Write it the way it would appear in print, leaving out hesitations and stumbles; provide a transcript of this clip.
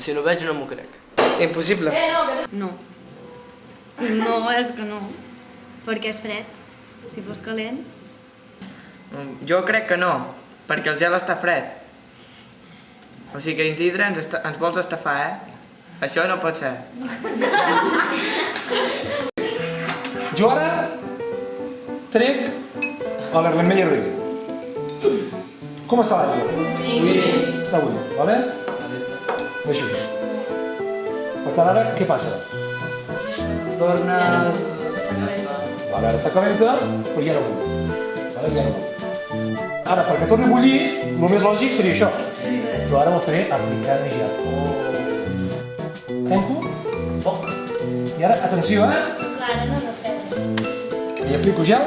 si no veig no m'ho crec. Impossible. No. No, és que no. Perquè és fred. Si fos calent... Jo crec que no, perquè el gel està fred. O sigui que Isidre ens vols estafar, eh? Això no pot ser. Jo ara trec a l'Erlenmeyer River. Com està l'aigua? Està buida, vale? Deixo. Per tant, ara què passa? Tornes... Vale, ara està calenta, però ja no bull. Vale, ja no bull. Ara, perquè torni a bullir, el més lògic seria això. Però ara ho faré aplicant ja. Tanco. Poc. I ara, atenció, eh? Clara, no refreda. I aplico gel.